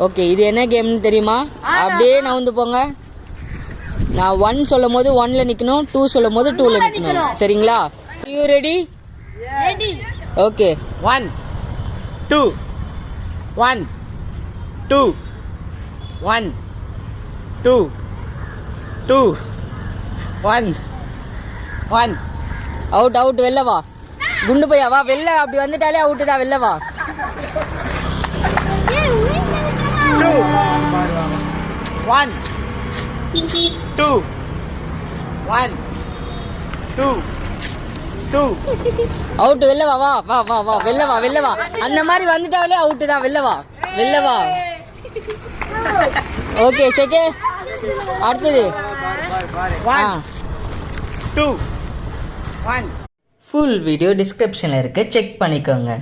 Okay, இது என்ன கேம்னு தெரியுமா? அப்படியே நவுந்து போங்க. நான் 1 சொல்லும் போது 1ல நிக்கணும், 2 சொல்லும் போது 2ல நிக்கணும். சரிங்களா? You ready? Ready. Okay. 1 2 1 2 1 2 2 1 1. Out out, வெளில வா. குண்டு பையா வா வெளில. அப்படி வந்துட்டாலே அவுட்டு தான், வெளில வா. 2 1 2 1 2 2. அவுட், வெளில வா. வா வா வா வா, வெளில வா வெளில வா. அந்த மாதிரி வந்துட்டாலே அவுட்டு தான், வெளில வா வெளில வா. Okay, second. அடுத்தது 1 2 1. ஃபுல் வீடியோ டிஸ்கிரிப்ஷனில் இருக்கு, செக் பண்ணிக்கோங்க.